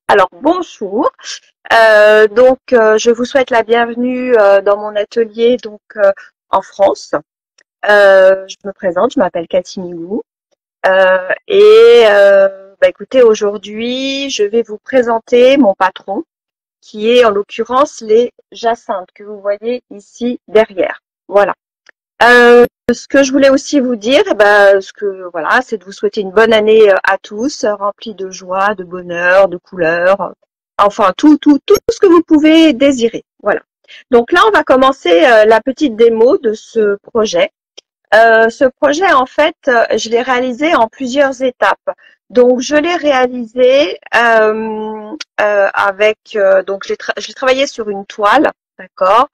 Alors bonjour. Je vous souhaite la bienvenue dans mon atelier en France. Je me présente, je m'appelle Cathy Migou. Écoutez, aujourd'hui, je vais vous présenter mon patron, qui est en l'occurrence les jacinthes que vous voyez ici derrière. Voilà. Ce que je voulais aussi vous dire, c'est de vous souhaiter une bonne année à tous, remplie de joie, de bonheur, de couleurs, enfin tout ce que vous pouvez désirer. Voilà. Donc là, on va commencer la petite démo de ce projet. Ce projet, en fait, je l'ai réalisé en plusieurs étapes. Donc, je l'ai réalisé j'ai travaillé sur une toile, d'accord,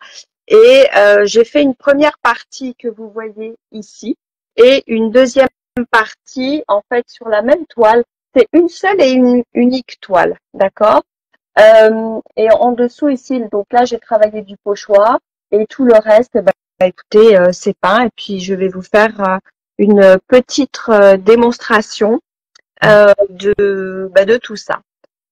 et j'ai fait une première partie que vous voyez ici et une deuxième partie, en fait, sur la même toile. C'est une seule et une unique toile, d'accord. Et en dessous ici, donc là, j'ai travaillé du pochoir et tout le reste, écoutez, c'est peint. Et puis, je vais vous faire une petite démonstration de tout ça.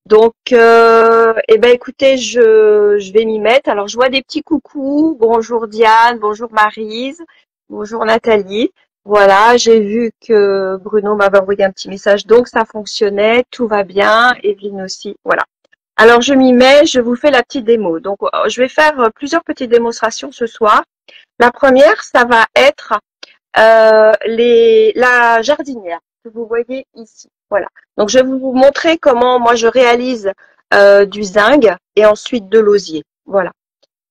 Donc, écoutez, je vais m'y mettre. Alors, je vois des petits coucous. Bonjour Diane, bonjour Maryse, bonjour Nathalie. Voilà, j'ai vu que Bruno m'avait envoyé un petit message, donc ça fonctionnait, tout va bien. Evelyne aussi, voilà. Alors, je m'y mets, je vous fais la petite démo. Donc, je vais faire plusieurs petites démonstrations ce soir. La première, ça va être la jardinière que vous voyez ici. Voilà. Donc, je vais vous montrer comment moi je réalise du zinc et ensuite de l'osier. Voilà.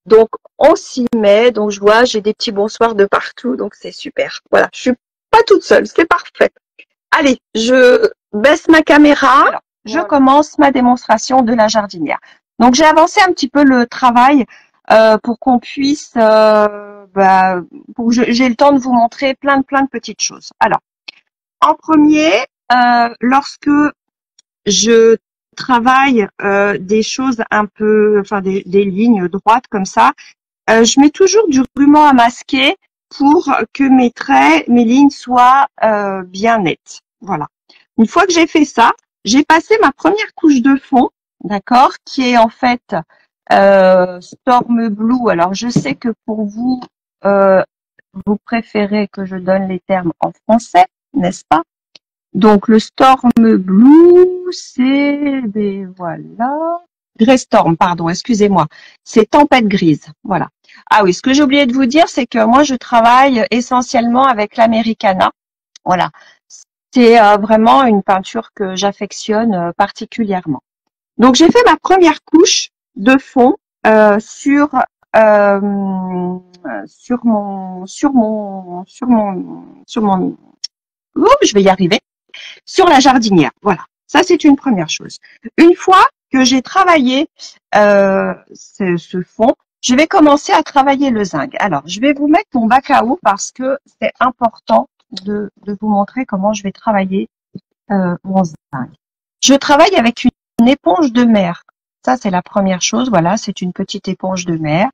Donc, on s'y met. Donc, je vois, j'ai des petits bonsoirs de partout. Donc, c'est super. Voilà. Je suis pas toute seule. C'est parfait. Allez, je baisse ma caméra. Alors, je commence ma démonstration de la jardinière. Donc, j'ai avancé un petit peu le travail pour qu'on puisse, pour que j'ai le temps de vous montrer plein de petites choses. Alors, en premier, lorsque je travaille des choses un peu, enfin des lignes droites comme ça, je mets toujours du ruban à masquer pour que mes traits, mes lignes soient bien nettes. Voilà. Une fois que j'ai fait ça, j'ai passé ma première couche de fond, d'accord, qui est en fait Storm Blue. Alors, je sais que pour vous, vous préférez que je donne les termes en français, n'est-ce pas? Donc, le Storm Blue, c'est des, voilà. Grey Storm, pardon, excusez-moi. C'est tempête grise, voilà. Ah oui, ce que j'ai oublié de vous dire, c'est que moi, je travaille essentiellement avec l'Americana. Voilà. C'est vraiment une peinture que j'affectionne particulièrement. Donc, j'ai fait ma première couche de fond sur je vais y arriver, sur la jardinière. Voilà. Ça, c'est une première chose. Une fois que j'ai travaillé ce fond, je vais commencer à travailler le zinc. Alors, je vais vous mettre mon bac à eau parce que c'est important de vous montrer comment je vais travailler mon zinc. Je travaille avec une éponge de mer. Ça, c'est la première chose. Voilà, c'est une petite éponge de mer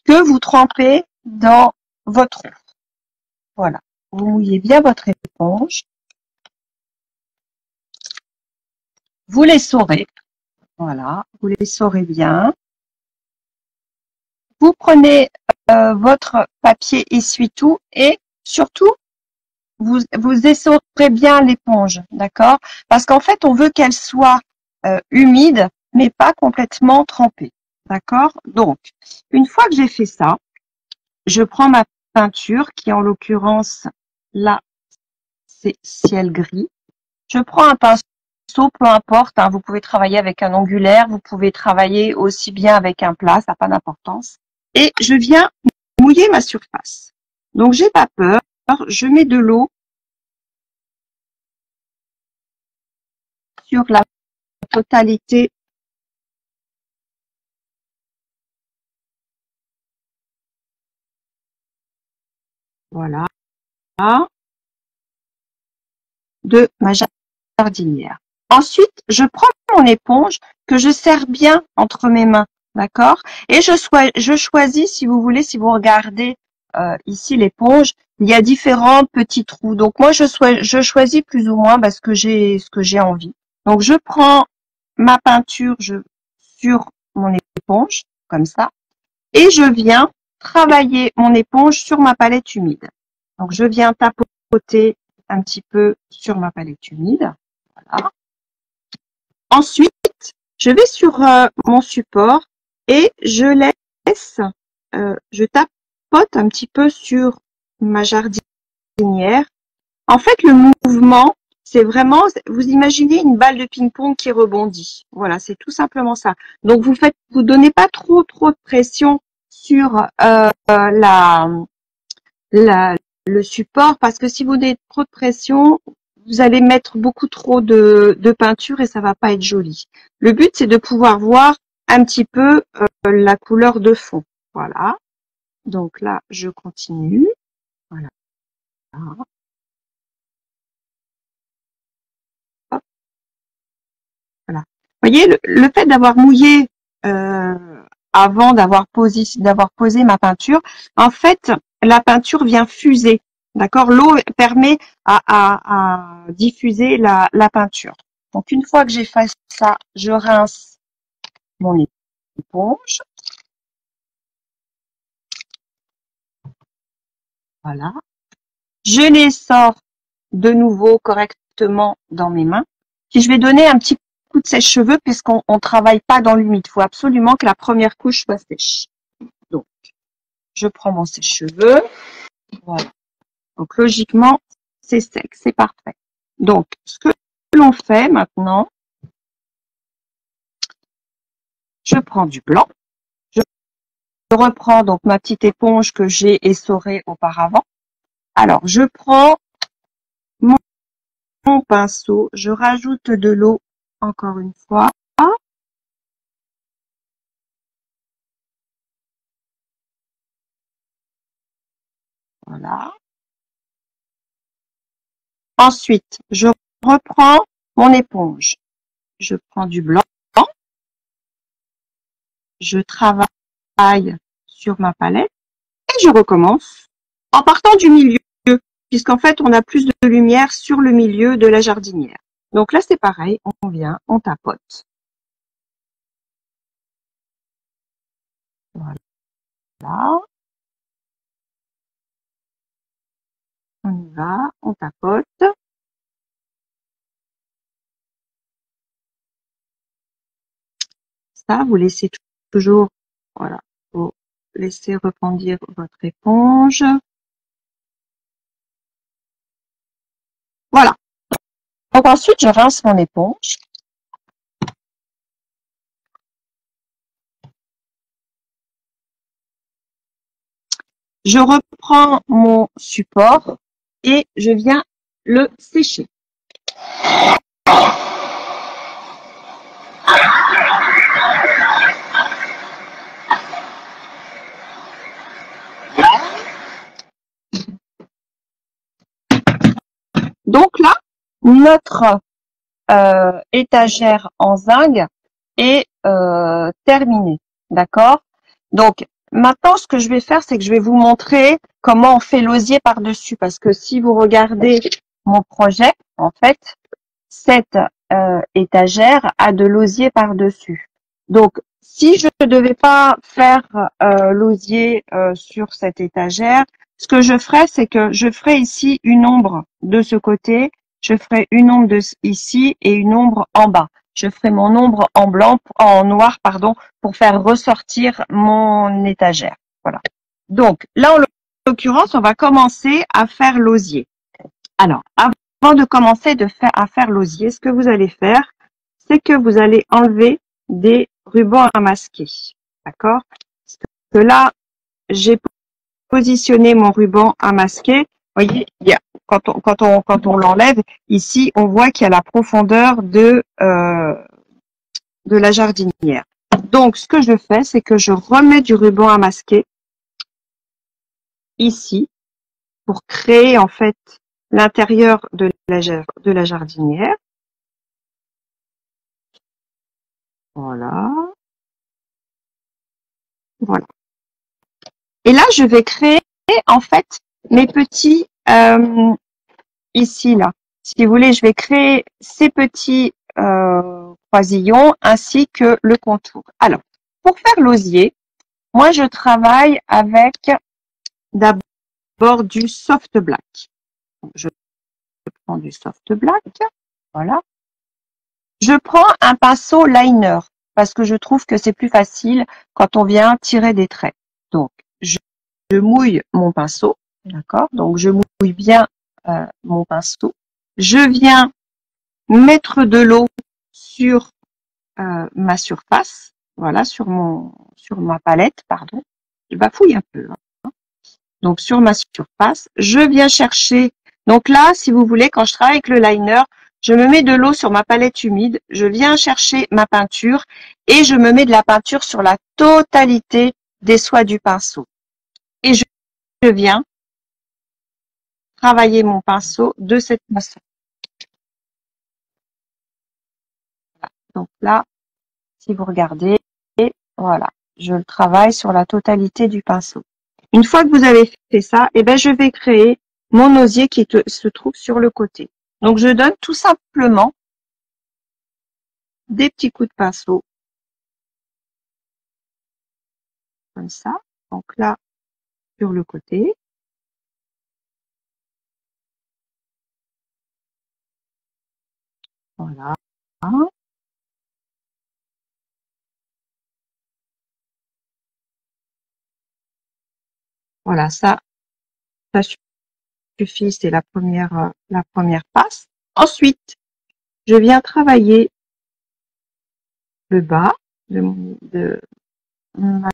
que vous trempez dans votre eau. Voilà. Vous mouillez bien votre éponge. Vous l'essorez. Voilà, vous l'essorez bien. Vous prenez votre papier essuie-tout et surtout, vous essorez bien l'éponge, d'accord? Parce qu'en fait, on veut qu'elle soit humide, mais pas complètement trempée, d'accord? Donc, une fois que j'ai fait ça, je prends ma peinture, qui en l'occurrence, là, c'est ciel gris. Je prends un pinceau, peu importe, hein, vous pouvez travailler avec un angulaire, vous pouvez travailler aussi bien avec un plat, ça n'a pas d'importance. Et je viens mouiller ma surface. Donc, j'ai pas peur, je mets de l'eau sur la totalité voilà, de ma jardinière. Ensuite, je prends mon éponge que je serre bien entre mes mains, d'accord? Et je choisis, si vous voulez, si vous regardez ici l'éponge, il y a différents petits trous. Donc moi, je choisis plus ou moins ce que j'ai envie. Donc je prends ma peinture sur mon éponge, comme ça, et je viens travailler mon éponge sur ma palette humide. Donc, je viens tapoter un petit peu sur ma palette humide. Voilà. Ensuite, je vais sur mon support et je laisse, je tapote un petit peu sur ma jardinière. En fait, le mouvement, c'est vraiment, vous imaginez une balle de ping-pong qui rebondit. Voilà, c'est tout simplement ça. Donc, vous donnez pas trop de pression sur le support, parce que si vous donnez trop de pression, vous allez mettre beaucoup trop de peinture et ça va pas être joli. Le but, c'est de pouvoir voir un petit peu la couleur de fond. Voilà. Donc là, je continue. Voilà. Hop. Voilà. Vous voyez, le fait d'avoir mouillé avant d'avoir posé ma peinture, en fait, la peinture vient fuser. D'accord? L'eau permet à diffuser la peinture. Donc, une fois que j'ai fait ça, je rince mon éponge. Voilà. Je les sors de nouveau correctement dans mes mains. Puis, je vais donner un petit coup de sèche-cheveux puisqu'on ne travaille pas dans l'humide. Il faut absolument que la première couche soit sèche. Donc, je prends mon sèche-cheveux. Voilà. Donc, logiquement, c'est sec, c'est parfait. Donc, ce que l'on fait maintenant, je prends du blanc. Je reprends donc ma petite éponge que j'ai essorée auparavant. Alors, je prends mon pinceau, je rajoute de l'eau encore une fois. Voilà. Ensuite, je reprends mon éponge. Je prends du blanc. Je travaille sur ma palette et je recommence en partant du milieu, puisqu'en fait, on a plus de lumière sur le milieu de la jardinière. Donc là, c'est pareil, on vient, on tapote. Voilà. On y va, on tapote. Ça, vous laissez toujours, voilà, vous laissez refroidir votre éponge. Voilà. Donc ensuite, je rince mon éponge. Je reprends mon support et je viens le sécher. Donc là, notre étagère en zinc est terminée. D'accord? Donc, maintenant, ce que je vais faire, c'est que je vais vous montrer comment on fait l'osier par-dessus. Parce que si vous regardez mon projet, en fait, cette étagère a de l'osier par-dessus. Donc, si je ne devais pas faire l'osier sur cette étagère, ce que je ferais, c'est que je ferai ici une ombre de ce côté, je ferai une ombre ici et une ombre en bas. Je ferai mon ombre en blanc, en noir, pardon, pour faire ressortir mon étagère. Voilà. Donc, là, en l'occurrence, on va commencer à faire l'osier. Alors, avant de commencer à faire l'osier, ce que vous allez faire, c'est que vous allez enlever des rubans à masquer. D'accord? Parce que là, j'ai positionné mon ruban à masquer. Vous voyez, quand on l'enlève, ici, on voit qu'il y a la profondeur de la jardinière. Donc, ce que je fais, c'est que je remets du ruban à masquer ici pour créer en fait l'intérieur de la jardinière. Voilà. Voilà. Et là, je vais créer en fait mes petits ici là. Si vous voulez, je vais créer ces petits croisillons ainsi que le contour. Alors, pour faire l'osier, moi je travaille avec d'abord du soft black. Je prends du soft black, voilà. Je prends un pinceau liner parce que je trouve que c'est plus facile quand on vient tirer des traits. Donc, je mouille mon pinceau, d'accord? Donc, je mouille bien mon pinceau. Je viens mettre de l'eau sur ma surface, voilà, sur ma palette, pardon. Je bafouille un peu, hein. Donc, sur ma surface, je viens chercher. Donc là, si vous voulez, quand je travaille avec le liner, je me mets de l'eau sur ma palette humide, je viens chercher ma peinture et je me mets de la peinture sur la totalité des soies du pinceau. Et je viens travailler mon pinceau de cette façon. Donc là, si vous regardez, voilà, je le travaille sur la totalité du pinceau. Une fois que vous avez fait ça, eh ben, je vais créer mon osier qui se trouve sur le côté. Donc, je donne tout simplement des petits coups de pinceau, comme ça. Donc là, sur le côté. Voilà. Voilà, ça suffit, c'est la première passe. Ensuite, je viens travailler le bas de ma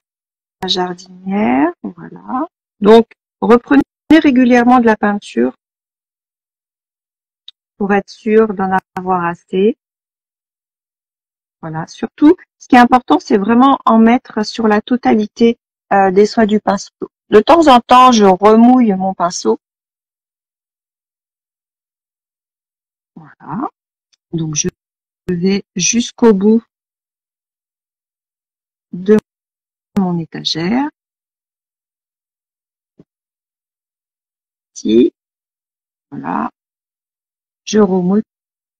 jardinière. Voilà. Donc, reprenez régulièrement de la peinture pour être sûr d'en avoir assez. Voilà. Surtout, ce qui est important, c'est vraiment en mettre sur la totalité des soies du pinceau. De temps en temps, je remouille mon pinceau. Voilà. Donc, je vais jusqu'au bout de mon étagère. Ici. Voilà. Je remouille.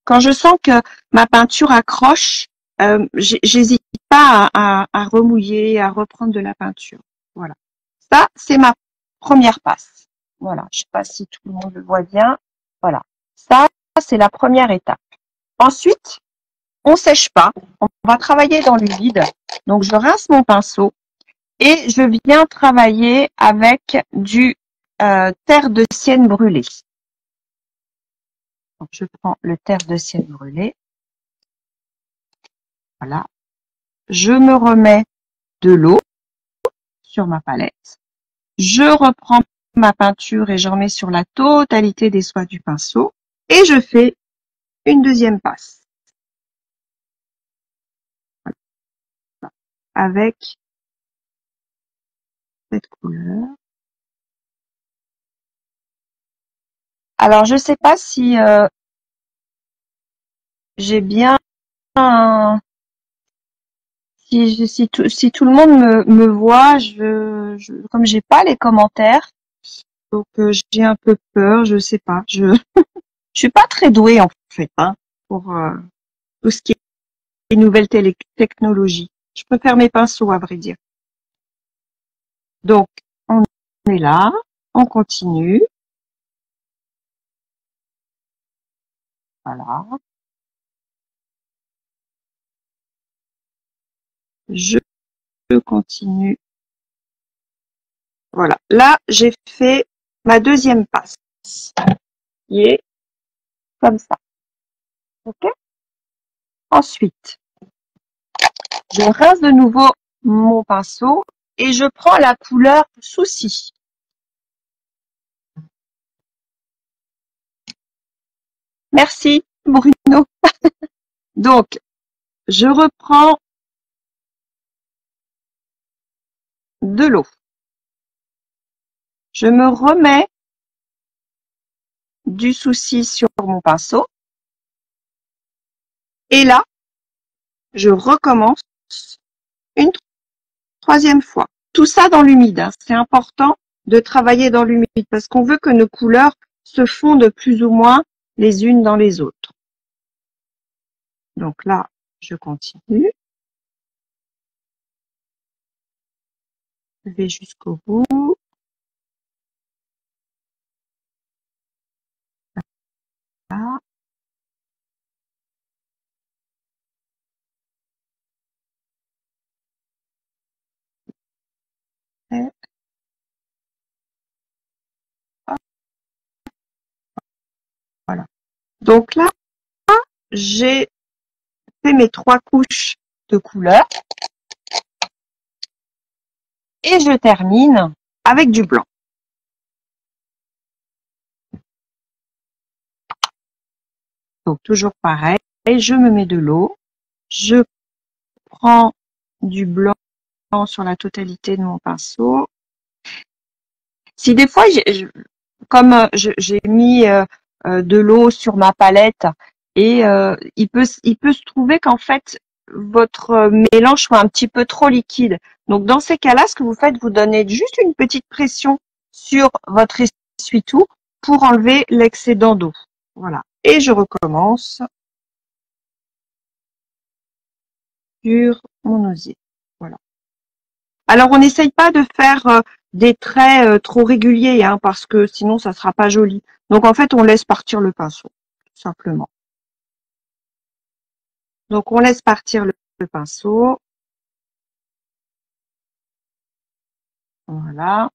Quand je sens que ma peinture accroche, j'hésite pas à remouiller, à reprendre de la peinture. Voilà. Ça, c'est ma première passe. Voilà. Je sais pas si tout le monde le voit bien. Voilà. Ça, c'est la première étape. Ensuite, on sèche pas. On va travailler dans l'humide. Donc, je rince mon pinceau et je viens travailler avec du terre de sienne brûlée. Donc, je prends le terre de sienne brûlée. Voilà. Je me remets de l'eau sur ma palette. Je reprends ma peinture et j'en mets sur la totalité des soies du pinceau. Et je fais une deuxième passe. Voilà. Avec cette couleur. Alors, je sais pas si j'ai bien... Si tout le monde me voit, comme j'ai pas les commentaires, donc j'ai un peu peur, je sais pas. Je suis pas très douée en fait, hein, pour tout ce qui est nouvelles technologies. Je préfère mes pinceaux, à vrai dire. Donc, on est là, on continue. Voilà. Je continue. Voilà. Là, j'ai fait ma deuxième passe, qui est comme ça. OK? Ensuite, je rince de nouveau mon pinceau et je prends la couleur Souci. Merci, Bruno. Donc, je reprends de l'eau. Je me remets du Souci sur mon pinceau. Et là, je recommence une troisième fois. Tout ça dans l'humide, hein. C'est important de travailler dans l'humide parce qu'on veut que nos couleurs se fondent plus ou moins les unes dans les autres. Donc là, je continue. Je vais jusqu'au bout. Là. Et hop, voilà. Donc là, j'ai fait mes 3 couches de couleur et je termine avec du blanc. Donc toujours pareil, je me mets de l'eau, je prends du blanc sur la totalité de mon pinceau. Si des fois, comme j'ai mis de l'eau sur ma palette et il peut se trouver qu'en fait votre mélange soit un petit peu trop liquide. Donc dans ces cas-là, ce que vous faites, vous donnez juste une petite pression sur votre essuie-tout pour enlever l'excédent d'eau. Voilà. Et je recommence sur mon osier. Voilà. Alors on n'essaye pas de faire des traits trop réguliers, hein, parce que sinon ça sera pas joli. Donc en fait on laisse partir le pinceau, tout simplement. Donc on laisse partir le pinceau. Voilà.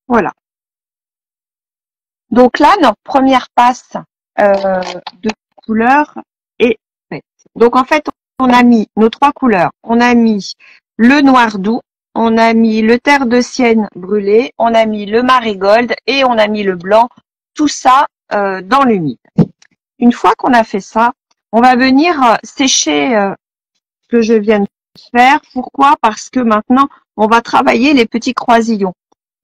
Voilà. Donc là, notre première passe de couleur est faite. Donc en fait, on a mis nos 3 couleurs. On a mis le noir doux, on a mis le terre de sienne brûlé, on a mis le marigold et on a mis le blanc. Tout ça dans l'humide. Une fois qu'on a fait ça, on va venir sécher ce que je viens de faire. Pourquoi? Parce que maintenant, on va travailler les petits croisillons.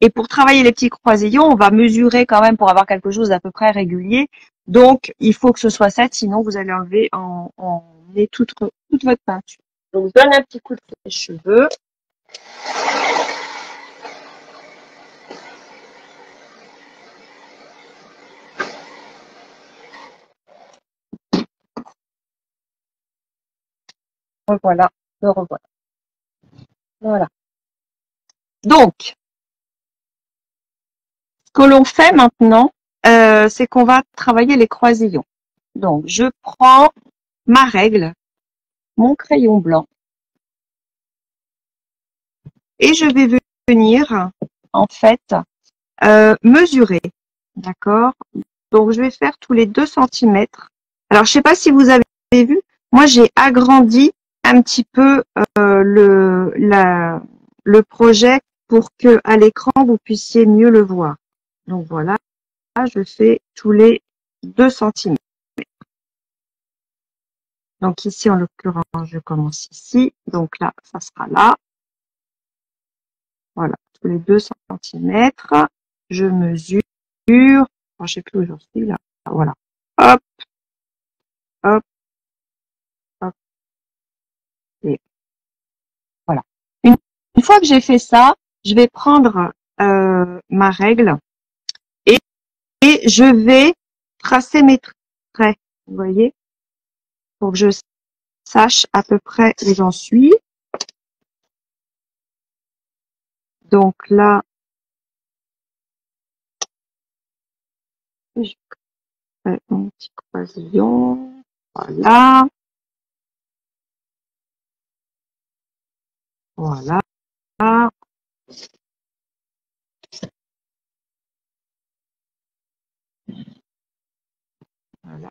Et pour travailler les petits croisillons, on va mesurer quand même pour avoir quelque chose d'à peu près régulier. Donc, il faut que ce soit 7, sinon vous allez enlever en toute votre peinture. Donc, je donne un petit coup de sèche-cheveux. Revoilà, le revoilà. Voilà. Donc, ce que l'on fait maintenant, c'est qu'on va travailler les croisillons. Donc, je prends ma règle, mon crayon blanc, et je vais venir, en fait, mesurer. D'accord? Donc, je vais faire tous les 2 centimètres. Alors, je sais pas si vous avez vu, moi, j'ai agrandi un petit peu le projet pour que à l'écran, vous puissiez mieux le voir. Donc, voilà, je fais tous les 2 centimètres. Donc, ici, en l'occurrence, je commence ici. Donc là, ça sera là. Voilà, tous les 2 centimètres. Je mesure. Je ne sais plus où j'en suis là. Voilà. Hop, hop, hop. Et voilà. Une fois que j'ai fait ça, je vais prendre ma règle et, et je vais tracer mes traits. Vous voyez, pour que je sache à peu près où j'en suis. Donc là, je fais mon petit croisillon. Voilà. Voilà. Voilà.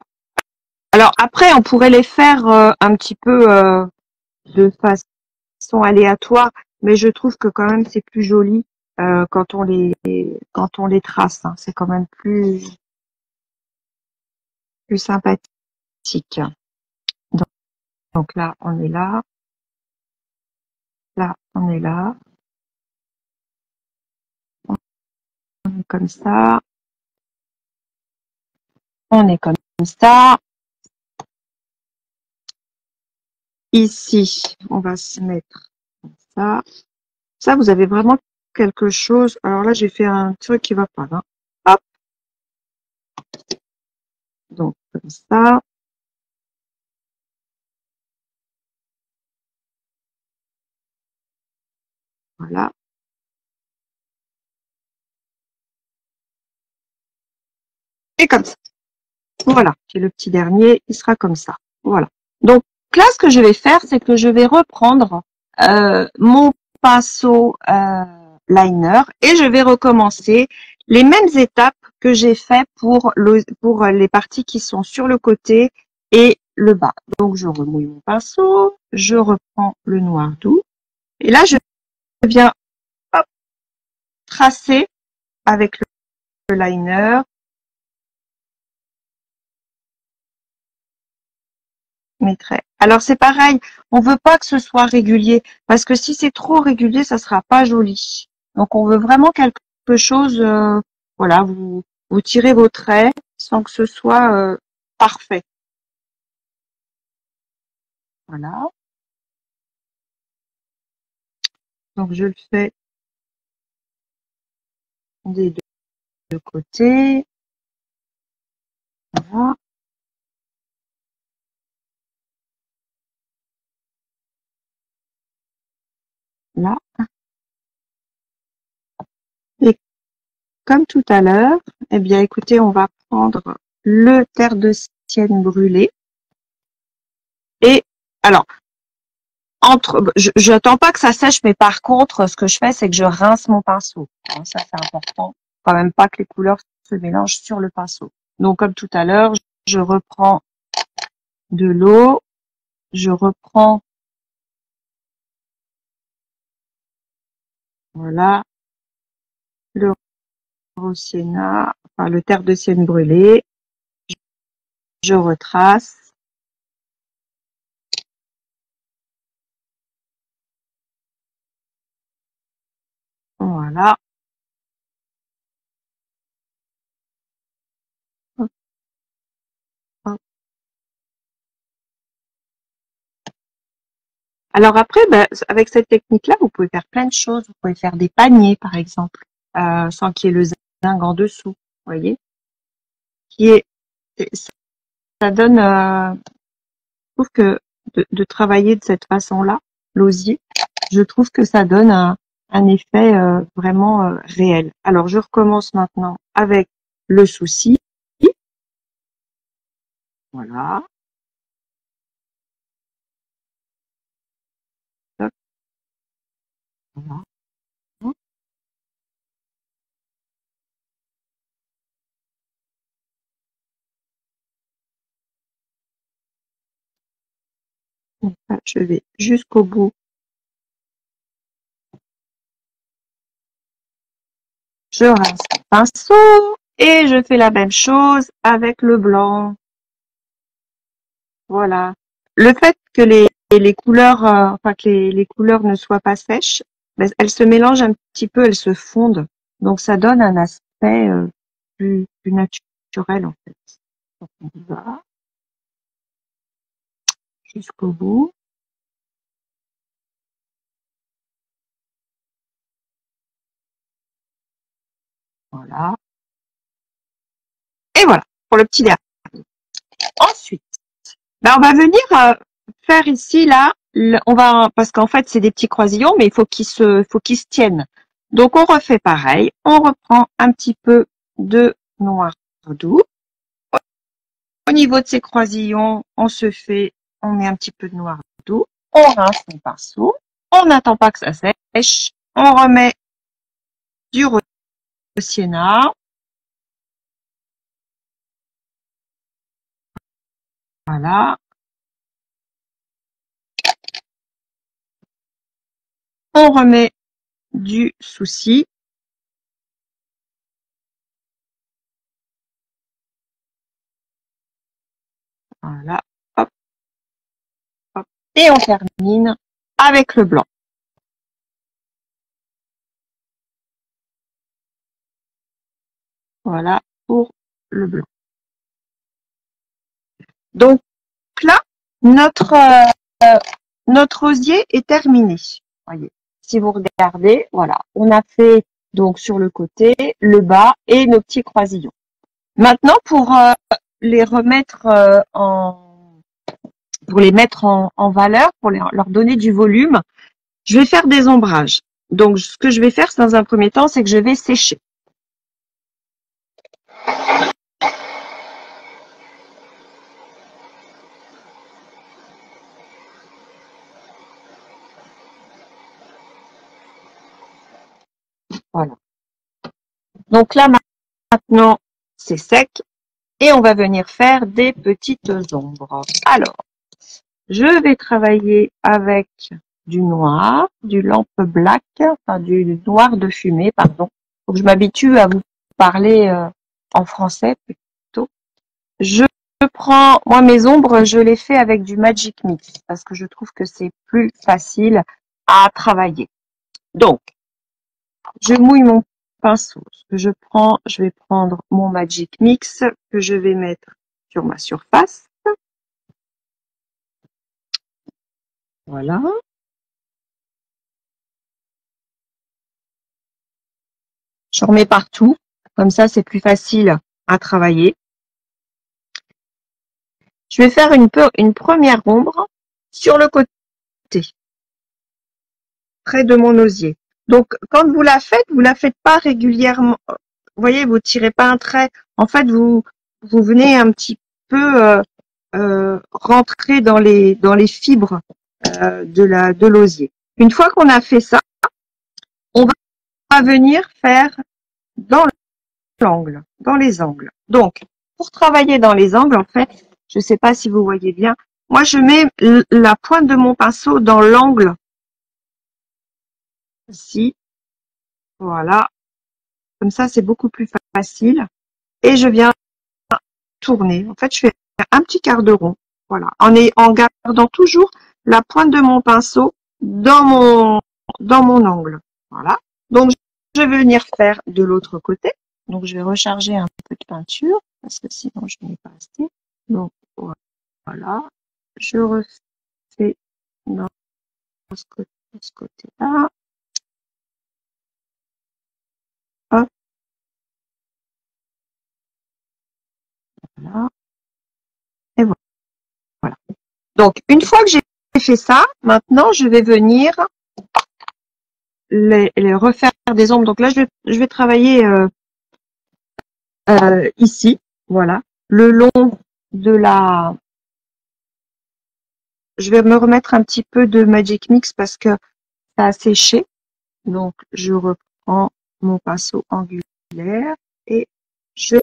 Alors après, on pourrait les faire un petit peu de façon aléatoire, mais je trouve que quand même c'est plus joli quand on les trace. Hein. C'est quand même plus sympathique. Donc là, on est là. Là, on est là. On est comme ça. On est comme ça. Ici, on va se mettre comme ça. Ça, vous avez vraiment quelque chose. Alors là, j'ai fait un truc qui va pas. Hein. Hop. Donc, comme ça. Voilà. Et comme ça. Voilà. J'ai le petit dernier, il sera comme ça. Voilà. Donc, là, ce que je vais faire, c'est que je vais reprendre mon pinceau liner et je vais recommencer les mêmes étapes que j'ai fait pour les parties qui sont sur le côté et le bas. Donc, je remouille mon pinceau, je reprends le noir doux et là, je viens hop, tracer avec le liner mes traits. Alors, c'est pareil, on veut pas que ce soit régulier parce que si c'est trop régulier, ça sera pas joli. Donc, on veut vraiment quelque chose, voilà, vous tirez vos traits sans que ce soit parfait. Voilà. Donc, je le fais des deux côtés. Voilà. Là. Et comme tout à l'heure, eh bien, écoutez, on va prendre le terre de sienne brûlé. Et alors, je n'attends pas que ça sèche, mais par contre, ce que je fais, c'est que je rince mon pinceau. Ça, c'est important. Quand même pas que les couleurs se mélangent sur le pinceau. Donc, comme tout à l'heure, je reprends de l'eau, je reprends, voilà, le rose sienna, enfin, le terre de sienne brûlé, je retrace, voilà. Hop, hop. Alors après, ben, avec cette technique-là, vous pouvez faire plein de choses. Vous pouvez faire des paniers, par exemple, sans qu'il y ait le zinc en dessous, vous voyez, qui est, ça donne, je trouve que de travailler de cette façon-là, l'osier, je trouve que ça donne un effet vraiment réel. Alors, je recommence maintenant avec le souci. Voilà. Hop, voilà. Donc là, je vais jusqu'au bout. Je rince le pinceau et je fais la même chose avec le blanc. Voilà. Le fait que les couleurs, enfin que les couleurs ne soient pas sèches, ben, elles se mélangent un petit peu, elles se fondent. Donc ça donne un aspect plus naturel en fait. Donc on va jusqu'au bout. Voilà. Et voilà pour le petit dernier. Ensuite, ben, on va venir faire ici là. On va parce qu'en fait c'est des petits croisillons, mais il faut qu'ils se tiennent. Donc on refait pareil. On reprend un petit peu de noir doux. Au niveau de ces croisillons, on met un petit peu de noir doux, on rince son pinceau, on n'attend pas que ça sèche, on remet du rose sienna, voilà, on remet du souci, voilà, hop, hop, et on termine avec le blanc. Voilà pour le blanc. Donc là, notre osier est terminé. Voyez, si vous regardez, voilà, on a fait donc sur le côté, le bas et nos petits croisillons. Maintenant, les remettre pour les mettre en valeur, pour leur donner du volume, je vais faire des ombrages. Donc, ce que je vais faire dans un premier temps, c'est que je vais sécher. Voilà. Donc là, maintenant, c'est sec et on va venir faire des petites ombres. Alors, je vais travailler avec du noir, du lampe black, enfin du noir de fumée, pardon. Faut que je m'habitue à vous parler en français plutôt. Je prends, moi mes ombres, je les fais avec du Magic Mix parce que je trouve que c'est plus facile à travailler. Donc, je mouille mon pinceau. Ce que je prends, je vais prendre mon Magic Mix que je vais mettre sur ma surface. Voilà. Je remets partout. Comme ça, c'est plus facile à travailler. Je vais faire une première ombre sur le côté, près de mon osier. Donc, quand vous la faites pas régulièrement. Vous voyez, vous tirez pas un trait. En fait, vous venez un petit peu rentrer dans les fibres de l'osier. Une fois qu'on a fait ça, on va venir faire dans l'angle, dans les angles. Donc, pour travailler dans les angles, en fait, je ne sais pas si vous voyez bien, moi je mets la pointe de mon pinceau dans l'angle. Ici, voilà. Comme ça, c'est beaucoup plus facile. Et je viens tourner. En fait, je fais un petit quart de rond. Voilà. En gardant toujours la pointe de mon pinceau dans mon angle. Voilà. Donc, je vais venir faire de l'autre côté. Donc, je vais recharger un peu de peinture parce que sinon, je n'ai pas assez. Donc, voilà. Je refais dans ce côté-là. Hop. Voilà. Et voilà. Donc, une fois que j'ai fait ça, maintenant, je vais venir les refaire des ombres. Donc là, je vais travailler ici, voilà, le long de la. Je vais me remettre un petit peu de Magic Mix parce que ça a séché. Donc, je reprends mon pinceau angulaire et je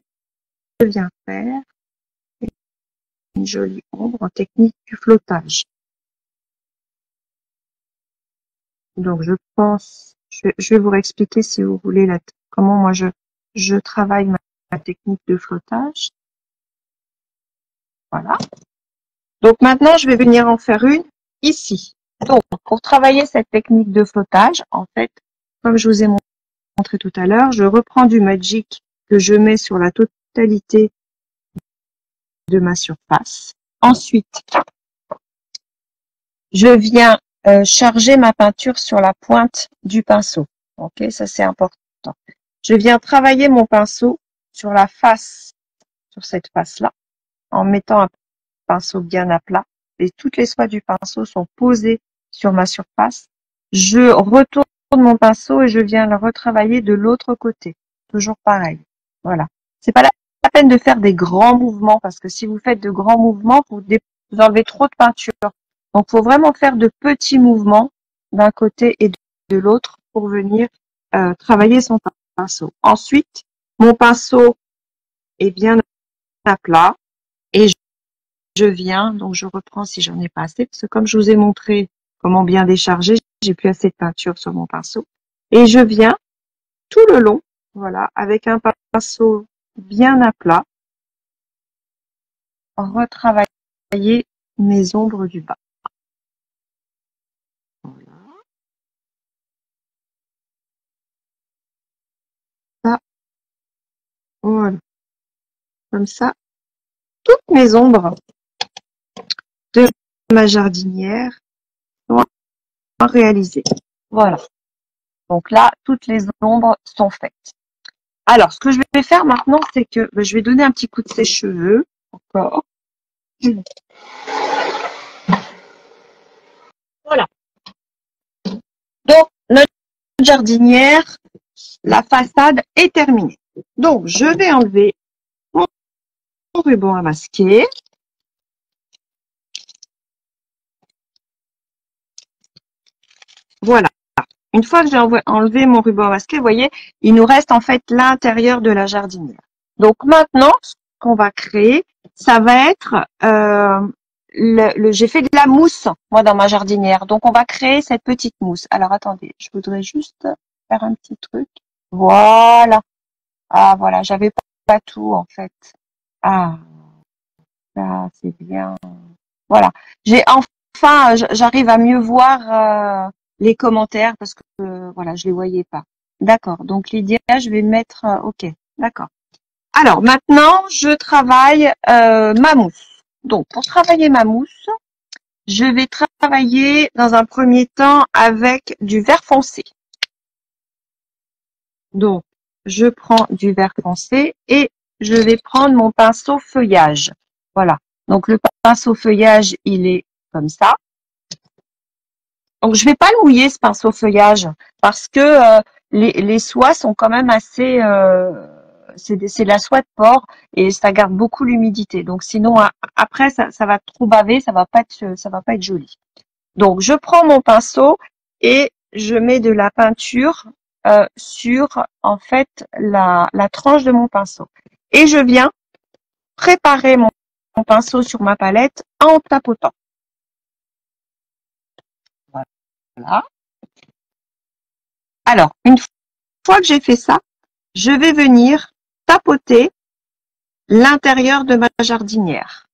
viens faire une jolie ombre en technique du flottage. Donc, je pense, je vais vous réexpliquer si vous voulez comment moi je travaille ma technique de flottage. Voilà. Donc maintenant, je vais venir en faire une ici. Donc, pour travailler cette technique de flottage, en fait, comme je vous ai montré tout à l'heure, je reprends du Magic que je mets sur la totalité de ma surface. Ensuite, je viens charger ma peinture sur la pointe du pinceau. Ok, ça c'est important. Je viens travailler mon pinceau sur la face, sur cette face-là, en mettant un pinceau bien à plat. Et toutes les soies du pinceau sont posées sur ma surface. Je retourne mon pinceau et je viens le retravailler de l'autre côté. Toujours pareil. Voilà. C'est pas la peine de faire des grands mouvements parce que si vous faites de grands mouvements, vous enlevez trop de peinture. Donc, il faut vraiment faire de petits mouvements d'un côté et de l'autre pour venir travailler son pinceau. Ensuite, mon pinceau est bien à plat et je viens, donc je reprends si j'en ai pas assez, parce que comme je vous ai montré comment bien décharger, j'ai plus assez de peinture sur mon pinceau. Et je viens tout le long, voilà, avec un pinceau bien à plat, retravailler mes ombres du bas. Voilà. Ça, voilà. Comme ça, toutes mes ombres de ma jardinière sont réalisées. Voilà. Donc là, toutes les ombres sont faites. Alors, ce que je vais faire maintenant, c'est que je vais donner un petit coup de sèche-cheveux. Encore. Voilà. Donc, notre jardinière, la façade est terminée. Donc, je vais enlever mon ruban à masquer. Voilà. Une fois que j'ai enlevé mon ruban à masquer, vous voyez, il nous reste en fait l'intérieur de la jardinière. Donc maintenant, ce qu'on va créer, ça va être, j'ai fait de la mousse, moi, dans ma jardinière. Donc on va créer cette petite mousse. Alors attendez, je voudrais juste faire un petit truc. Voilà. Ah voilà, j'avais pas tout en fait. Ah, là, c'est bien. Voilà. J'ai enfin, j'arrive à mieux voir les commentaires parce que voilà, je les voyais pas. D'accord. Donc Lydia, je vais mettre. Ok. D'accord. Alors maintenant, je travaille ma mousse. Donc pour travailler ma mousse, je vais travailler dans un premier temps avec du vert foncé. Donc je prends du vert foncé et je vais prendre mon pinceau feuillage. Voilà. Donc le pinceau feuillage, il est comme ça. Donc je vais pas le mouiller ce pinceau feuillage parce que les soies sont quand même assez c'est de la soie de porc et ça garde beaucoup l'humidité. Donc sinon après ça va trop baver, ça va pas être joli. Donc je prends mon pinceau et je mets de la peinture sur en fait la tranche de mon pinceau et je viens préparer mon pinceau sur ma palette en tapotant. Voilà. Alors une fois que j'ai fait ça, je vais venir tapoter l'intérieur de ma jardinière.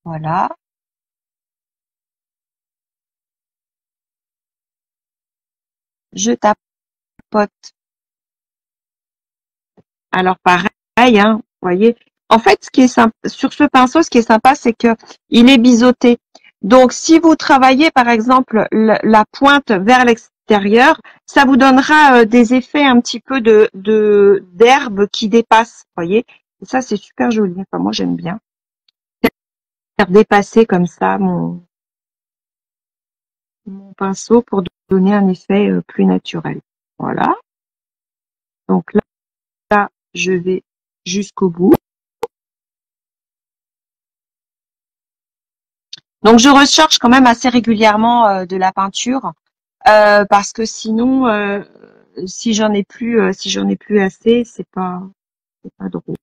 Voilà. Je tapote. Alors pareil, hein, vous voyez. En fait, ce qui est sympa, sur ce pinceau, ce qui est sympa, c'est que il est biseauté. Donc, si vous travaillez, par exemple, la pointe vers l'extérieur, ça vous donnera des effets un petit peu d'herbe qui dépasse, vous voyez. Et ça, c'est super joli. Enfin, moi, j'aime bien faire dépasser comme ça mon pinceau pour donner un effet plus naturel. Voilà. Donc là, je vais jusqu'au bout. Donc je recharge quand même assez régulièrement de la peinture parce que sinon, si j'en ai plus assez, c'est pas drôle.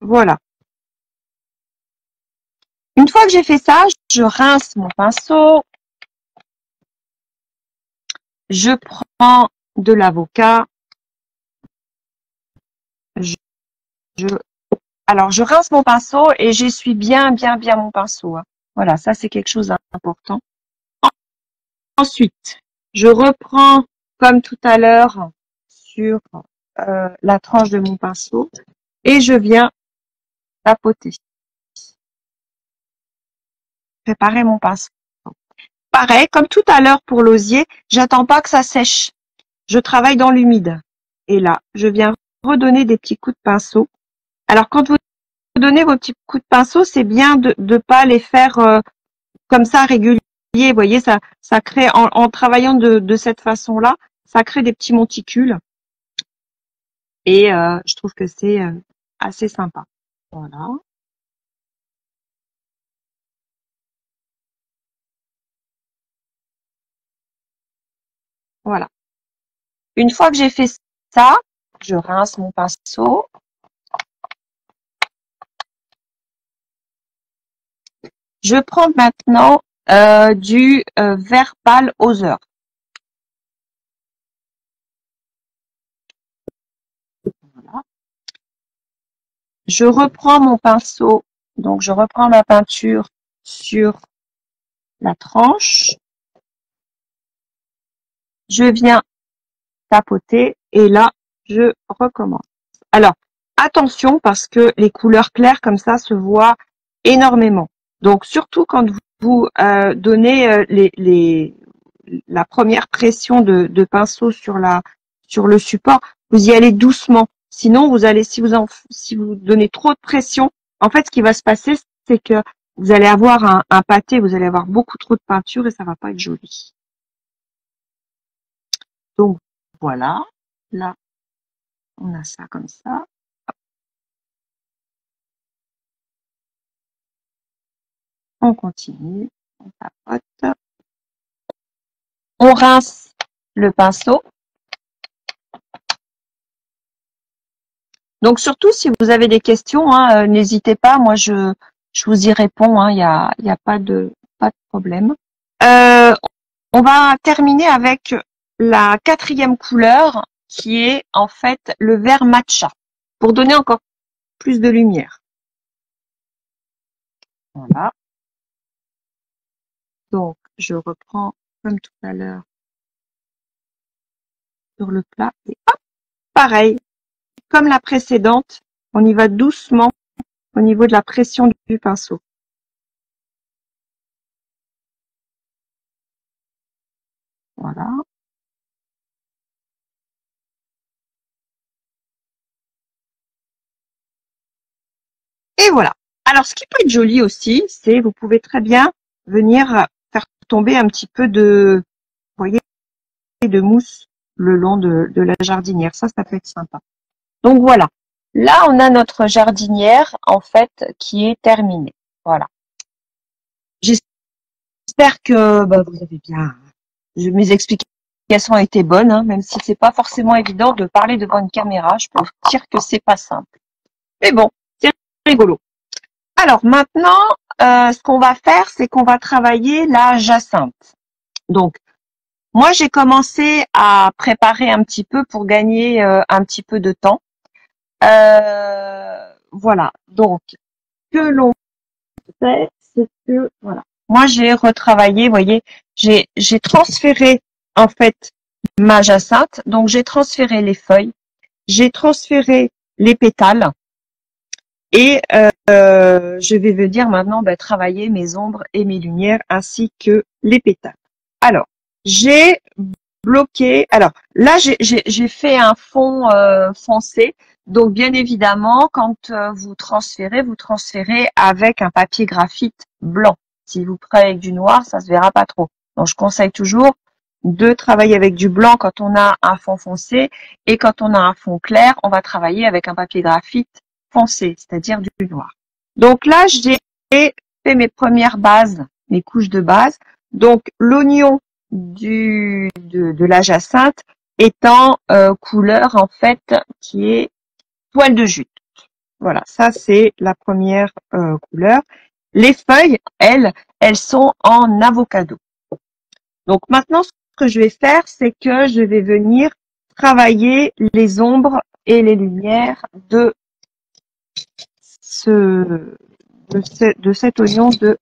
Voilà. Une fois que j'ai fait ça, je rince mon pinceau. Je prends de l'avocat. Je, alors, je rince mon pinceau et j'essuie bien mon pinceau, hein. Voilà, ça c'est quelque chose d'important. Ensuite, je reprends comme tout à l'heure sur la tranche de mon pinceau et je viens tapoter, préparer mon pinceau. Pareil, comme tout à l'heure pour l'osier, j'attends pas que ça sèche. Je travaille dans l'humide. Et là, je viens redonner des petits coups de pinceau. Alors, quand vous donnez vos petits coups de pinceau, c'est bien de ne pas les faire comme ça réguliers. Vous voyez, ça crée, en travaillant de cette façon-là, ça crée des petits monticules. Et je trouve que c'est assez sympa. Voilà. Voilà. Une fois que j'ai fait ça, je rince mon pinceau. Je prends maintenant du vert pâle Other. Voilà. Je reprends mon pinceau, donc je reprends ma peinture sur la tranche. Je viens tapoter et là, je recommence. Alors, attention parce que les couleurs claires comme ça se voient énormément. Donc, surtout quand vous donnez la première pression de pinceau sur le support, vous y allez doucement. Sinon, vous allez, si vous donnez trop de pression, en fait, ce qui va se passer, c'est que vous allez avoir un pâté, vous allez avoir beaucoup trop de peinture et ça va pas être joli. Donc, voilà. Là, on a ça comme ça. On continue. On tapote. On rince le pinceau. Donc, surtout, si vous avez des questions, hein, n'hésitez pas. Moi, je vous y réponds. Hein, y a pas de problème. On va terminer avec la quatrième couleur qui est en fait le vert matcha pour donner encore plus de lumière. Voilà. Donc, je reprends comme tout à l'heure sur le plat et hop, pareil, comme la précédente, on y va doucement au niveau de la pression du pinceau. Voilà. Et voilà. Alors, ce qui peut être joli aussi, c'est vous pouvez très bien venir faire tomber un petit peu de, vous voyez, de mousse le long de la jardinière. Ça peut être sympa. Donc voilà. Là, on a notre jardinière, en fait, qui est terminée. Voilà. J'espère que vous avez bien. Mes explications ont été bonnes, hein, même si c'est pas forcément évident de parler devant une caméra. Je peux vous dire que c'est pas simple. Mais bon, c'est rigolo. Alors maintenant, ce qu'on va faire, c'est qu'on va travailler la jacinthe. Donc, moi, j'ai commencé à préparer un petit peu pour gagner un petit peu de temps. Voilà. Donc, ce que l'on fait, c'est que voilà. Moi, j'ai retravaillé, vous voyez, j'ai transféré en fait ma jacinthe. Donc, j'ai transféré les feuilles, j'ai transféré les pétales et je vais venir maintenant travailler mes ombres et mes lumières ainsi que les pétales. Alors, j'ai bloqué. Alors là, j'ai fait un fond foncé. Donc, bien évidemment, quand vous transférez avec un papier graphite blanc. Si vous prenez avec du noir, ça se verra pas trop. Donc, je conseille toujours de travailler avec du blanc quand on a un fond foncé et quand on a un fond clair, on va travailler avec un papier graphite foncé, c'est-à-dire du noir. Donc là, j'ai fait mes premières bases, mes couches de base. Donc, l'oignon de la jacinthe étant couleur en fait qui est poil de jute. Voilà, ça c'est la première couleur. Les feuilles, elles sont en avocado. Donc maintenant, ce que je vais faire, c'est que je vais venir travailler les ombres et les lumières de cet oignon de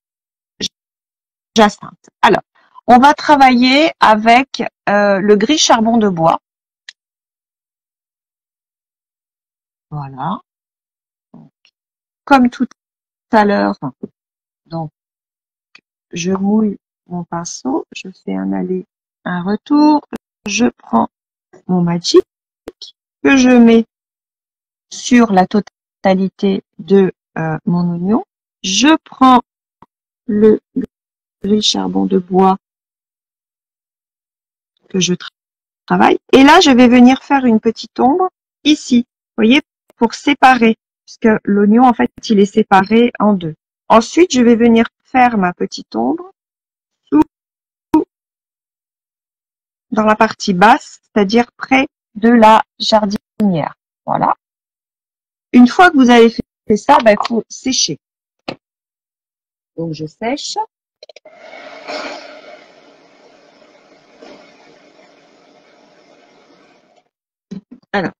jacinthe. Alors, on va travailler avec le gris charbon de bois. Voilà. Donc, comme tout à l'heure, donc je mouille mon pinceau, je fais un aller, un retour, je prends mon Magic que je mets sur la totalité de mon oignon. Je prends le gris charbon de bois que je travaille. Et là, je vais venir faire une petite ombre ici, vous voyez, pour séparer, puisque l'oignon, en fait, il est séparé en deux. Ensuite, je vais venir faire ma petite ombre dans la partie basse, c'est-à-dire près de la jardinière. Voilà. Une fois que vous avez fait ça, il faut sécher. Donc, je sèche. Alors,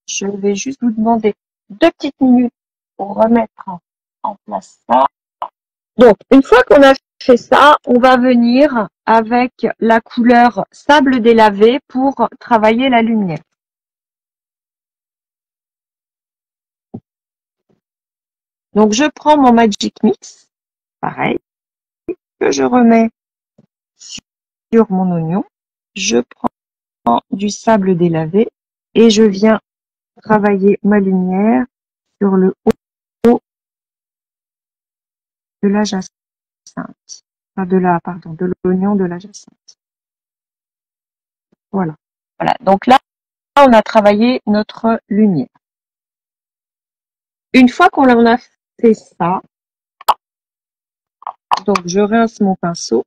je vais juste vous demander 2 petites minutes pour remettre en place ça. Donc, une fois qu'on a fait ça, on va venir avec la couleur sable délavé pour travailler la lumière. Donc, je prends mon Magic Mix, pareil, que je remets sur sur mon oignon. Je prends du sable délavé et je viens travailler ma lumière sur le haut de la jacinthe. Enfin, de l'oignon de la jacinthe. Voilà. Voilà. Donc là, on a travaillé notre lumière. Une fois qu'on en a fait ça, donc je rince mon pinceau.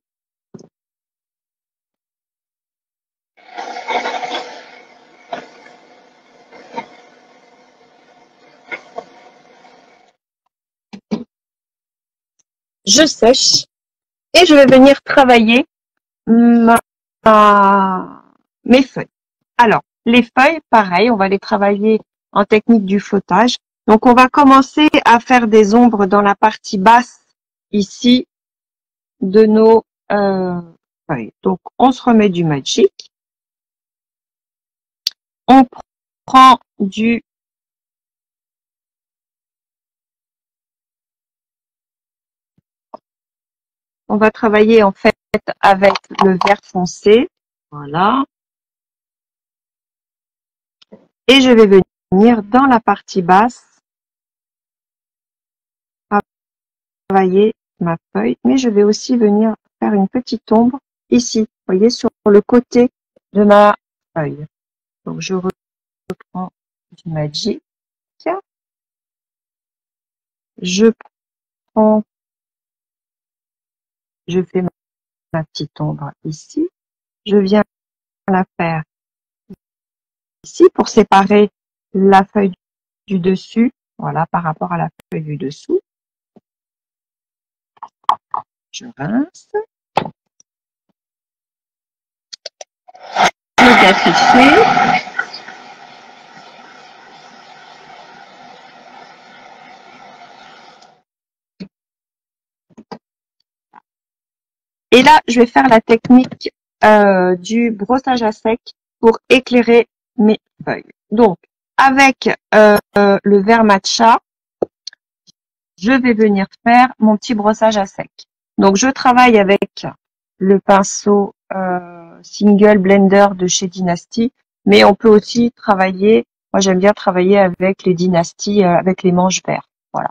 Je sèche et je vais venir travailler mes feuilles. Alors, les feuilles, pareil, on va les travailler en technique du flottage. Donc, on va commencer à faire des ombres dans la partie basse, ici, de nos feuilles. Donc, on se remet du Magic. On prend du on va travailler en fait avec le vert foncé. Voilà. Et je vais venir dans la partie basse travailler ma feuille, mais je vais aussi venir faire une petite ombre ici, vous voyez, sur le côté de ma feuille. Donc je reprends du Magic. Je fais ma petite ombre ici. Je viens la faire ici pour séparer la feuille du dessus, voilà, par rapport à la feuille du dessous. Je rince. Le bien séché. Et là, je vais faire la technique du brossage à sec pour éclairer mes feuilles. Donc, avec le vert matcha, je vais venir faire mon petit brossage à sec. Donc, je travaille avec le pinceau Single Blender de chez Dynasty, mais on peut aussi travailler, moi j'aime bien travailler avec les Dynasty, avec les manches verts. Voilà,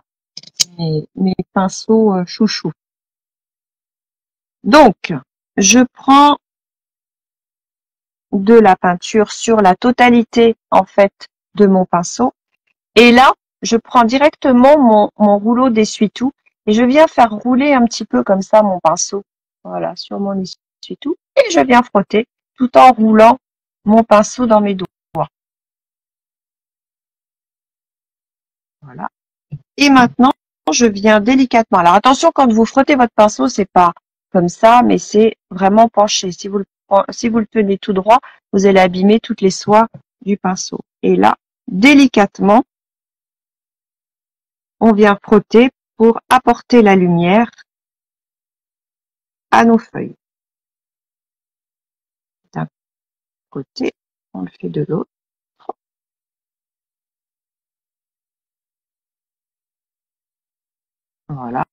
mes pinceaux chouchou. Donc, je prends de la peinture sur la totalité en fait de mon pinceau et là je prends directement mon rouleau d'essuie-tout et je viens faire rouler un petit peu comme ça mon pinceau, voilà, sur mon essuie-tout et je viens frotter tout en roulant mon pinceau dans mes doigts. Voilà. Et maintenant je viens délicatement, alors attention, quand vous frottez votre pinceau, c'est pas comme ça, mais c'est vraiment penché. Si vous le tenez tout droit, vous allez abîmer toutes les soies du pinceau. Et là, délicatement, on vient frotter pour apporter la lumière à nos feuilles. D'un côté, on le fait de l'autre. Voilà.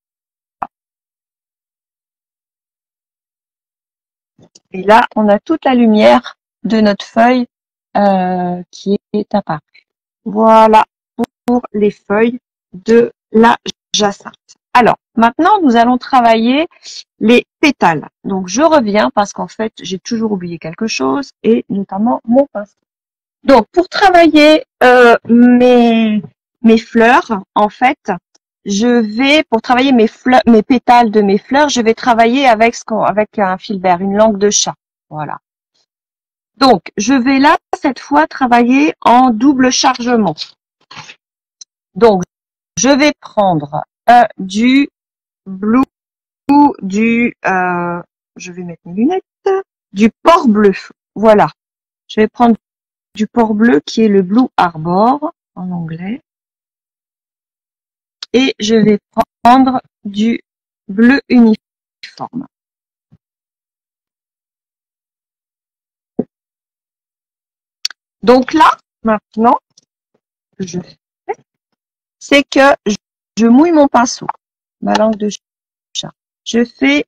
Et là, on a toute la lumière de notre feuille qui est apparue. Voilà pour les feuilles de la jacinthe. Alors, maintenant, nous allons travailler les pétales. Donc, je reviens parce qu'en fait, j'ai toujours oublié quelque chose et notamment mon pinceau. Donc, pour travailler mes fleurs, en fait, pour travailler mes pétales de mes fleurs, je vais travailler avec un filbert, une langue de chat. Voilà. Donc, je vais là, cette fois, travailler en double chargement. Donc, je vais prendre du blue ou je vais mettre mes lunettes, du port bleu. Voilà. Je vais prendre du port bleu qui est le Blue Arbor en anglais. Et je vais prendre du bleu uniforme. Donc là, maintenant, c'est que je mouille mon pinceau, ma langue de chat. Je fais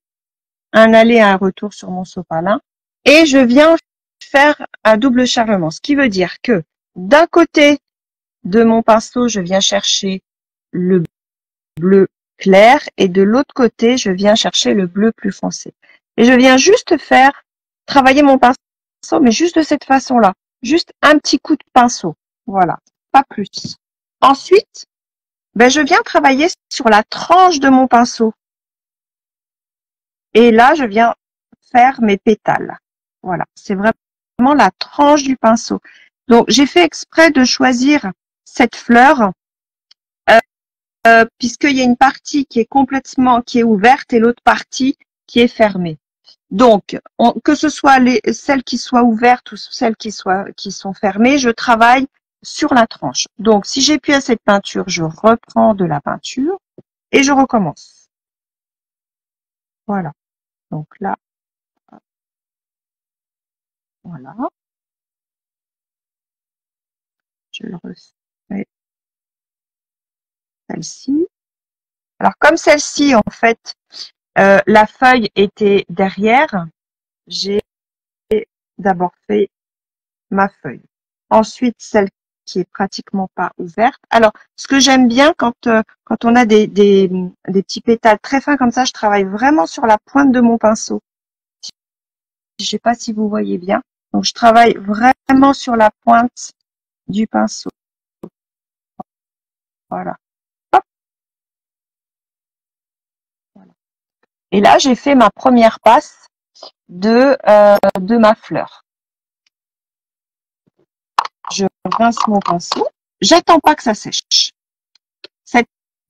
un aller et un retour sur mon sopalin. Et je viens faire un double charlement. Ce qui veut dire que d'un côté de mon pinceau, je viens chercher le bleu clair et de l'autre côté, je viens chercher le bleu plus foncé. Et je viens juste faire travailler mon pinceau, mais juste de cette façon-là. Juste un petit coup de pinceau. Voilà, pas plus. Ensuite, ben, je viens travailler sur la tranche de mon pinceau. Et là, je viens faire mes pétales. Voilà, c'est vraiment la tranche du pinceau. Donc, j'ai fait exprès de choisir cette fleur puisqu'il y a une partie qui est ouverte et l'autre partie qui est fermée. Donc, que ce soit celles qui soient ouvertes ou celles qui sont fermées, je travaille sur la tranche. Donc, si j'ai plus assez de peinture, je reprends de la peinture et je recommence. Voilà. Donc là, voilà. Je le refais. Celle-ci. Alors, comme celle-ci, en fait, la feuille était derrière, j'ai d'abord fait ma feuille. Ensuite, celle qui est pratiquement pas ouverte. Alors, ce que j'aime bien quand on a des petits pétales très fins comme ça, je travaille vraiment sur la pointe de mon pinceau. Je sais pas si vous voyez bien. Donc, je travaille vraiment sur la pointe du pinceau. Voilà. Hop. Voilà. Et là, j'ai fait ma première passe de ma fleur. Je rince mon pinceau. J'attends pas que ça sèche. Cette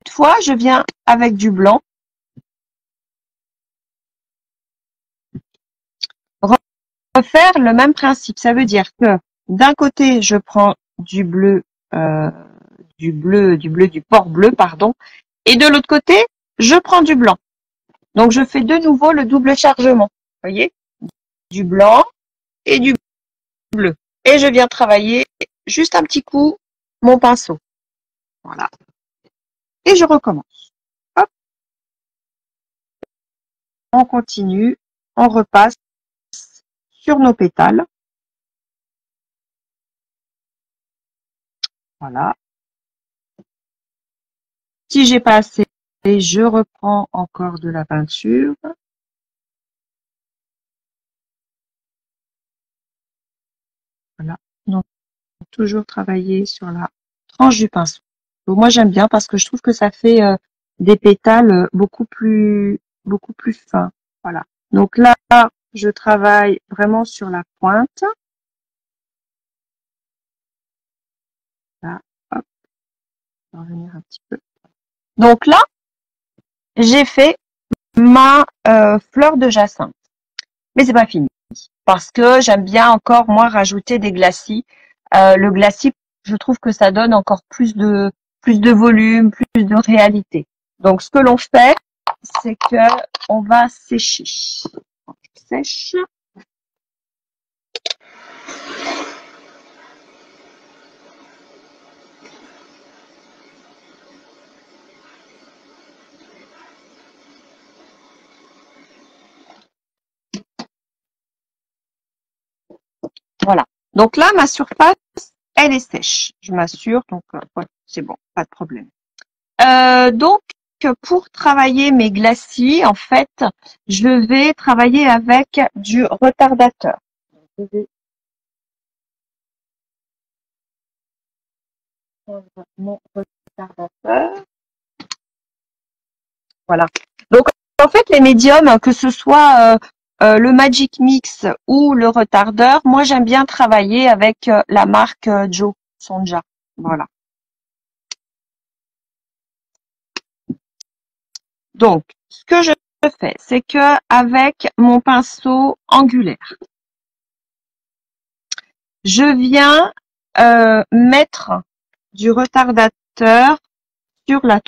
fois, je viens avec du blanc refaire le même principe. Ça veut dire que d'un côté, je prends du bleu, du port bleu, pardon, et de l'autre côté, je prends du blanc. Donc, je fais de nouveau le double chargement. Vous voyez, du blanc et du bleu. Et je viens travailler juste un petit coup mon pinceau. Voilà. Et je recommence. Hop. On continue, on repasse sur nos pétales. Voilà. Si j'ai pas assez, je reprends encore de la peinture. Voilà. Donc, toujours travailler sur la tranche du pinceau. Donc, moi, j'aime bien parce que je trouve que ça fait des pétales beaucoup plus fins. Voilà. Donc là, je travaille vraiment sur la pointe. Là, hop, on va revenir un petit peu. Donc là, j'ai fait ma fleur de jacinthe. Mais c'est pas fini. Parce que j'aime bien encore, moi, rajouter des glacis. Le glacis, je trouve que ça donne encore plus de volume, plus de réalité. Donc, ce que l'on fait, c'est que on va sécher. On sèche. Voilà. Donc là, ma surface, elle est sèche. Je m'assure. Donc, voilà, c'est bon, pas de problème. Donc, pour travailler mes glacis, en fait, je vais travailler avec du retardateur. Je vais prendre mon retardateur. Voilà. Donc, en fait, les médiums, que ce soit le Magic Mix ou le retardeur, moi, j'aime bien travailler avec la marque Joe Sonja. Voilà. Donc, ce que je fais, c'est que avec mon pinceau angulaire, je viens mettre du retardateur sur la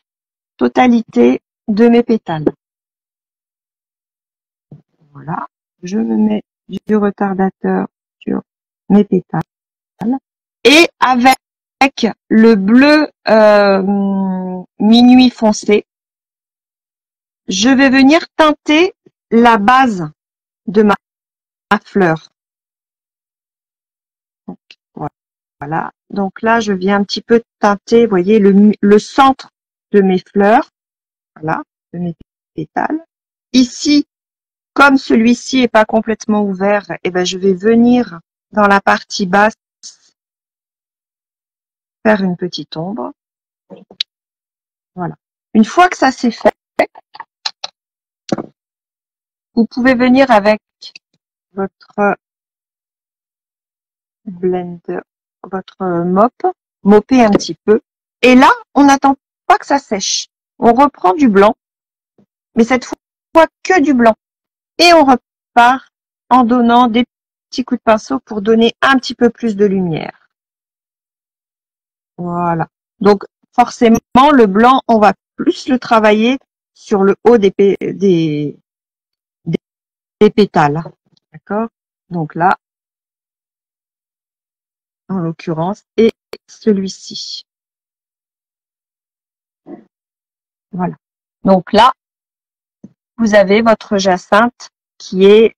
totalité de mes pétales. Voilà, je me mets du retardateur sur mes pétales. Et avec le bleu minuit foncé, je vais venir teinter la base de ma fleur. Donc, voilà. Donc là, je viens un petit peu teinter, vous voyez, le centre de mes fleurs. Voilà, de mes pétales. Ici, comme celui-ci est pas complètement ouvert, eh ben, je vais venir dans la partie basse faire une petite ombre. Voilà. Une fois que ça c'est fait, vous pouvez venir avec votre blender, votre mopper un petit peu. Et là, on n'attend pas que ça sèche. On reprend du blanc, mais cette fois que du blanc. Et on repart en donnant des petits coups de pinceau pour donner un petit peu plus de lumière. Voilà. Donc, forcément, le blanc, on va plus le travailler sur le haut des pétales. D'accord? Donc là, en l'occurrence, et celui-ci. Voilà. Donc là, vous avez votre jacinthe qui est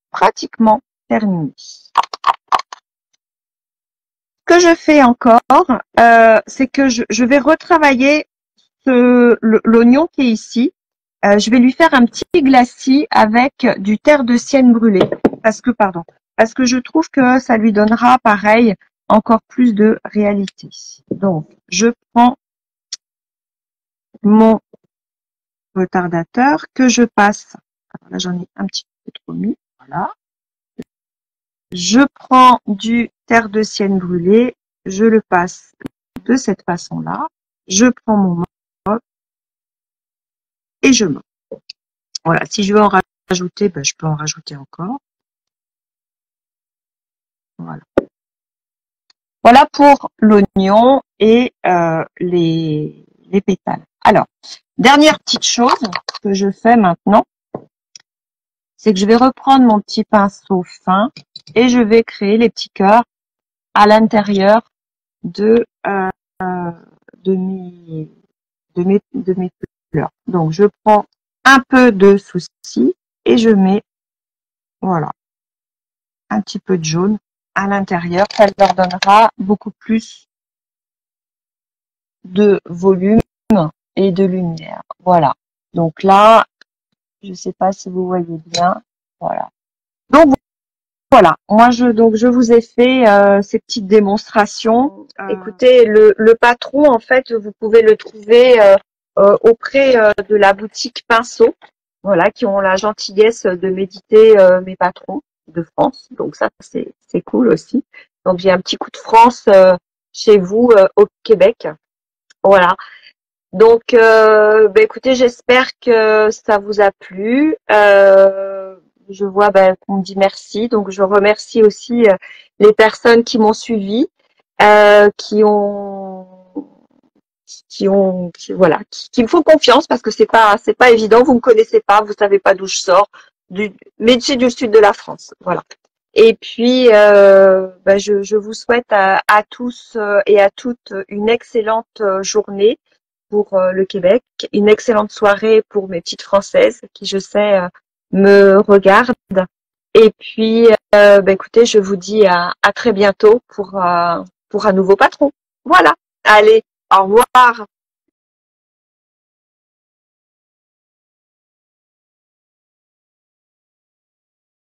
pratiquement terminée. Ce que je fais encore, c'est que je vais retravailler l'oignon qui est ici. Je vais lui faire un petit glacis avec du terre de sienne brûlée parce que je trouve que ça lui donnera pareil encore plus de réalité. Donc je prends mon retardateur que je passe. Alors là j'en ai un petit peu trop mis. Voilà. Je prends du terre de sienne brûlée, je le passe de cette façon-là. Je prends mon mop et je mop. Voilà. Si je veux en rajouter, ben, je peux en rajouter encore. Voilà. Voilà pour l'oignon et les pétales. Alors, dernière petite chose que je fais maintenant, c'est que je vais reprendre mon petit pinceau fin et je vais créer les petits cœurs à l'intérieur de mes fleurs. Donc, je prends un peu de souci et je mets, voilà, un petit peu de jaune à l'intérieur. Ça leur donnera beaucoup plus de volume et de lumière. Voilà. Donc là, je ne sais pas si vous voyez bien. Voilà. Donc voilà. Moi, je vous ai fait ces petites démonstrations. Écoutez, le patron, en fait, vous pouvez le trouver auprès de la boutique Pinceau. Voilà, qui ont la gentillesse de m'éditer mes patrons de France. Donc ça, c'est cool aussi. Donc j'ai un petit coup de France chez vous au Québec. Voilà. Donc, écoutez, j'espère que ça vous a plu. Je vois qu'on me dit merci. Donc, je remercie aussi les personnes qui m'ont suivi, qui me font confiance parce que c'est pas évident. Vous me connaissez pas, vous savez pas d'où je sors, mais c'est du sud de la France. Voilà. Et puis, je vous souhaite à tous et à toutes une excellente journée pour le Québec, une excellente soirée pour mes petites Françaises qui, je sais, me regardent. Et puis, écoutez, je vous dis à très bientôt pour un nouveau patron. Voilà. Allez, au revoir.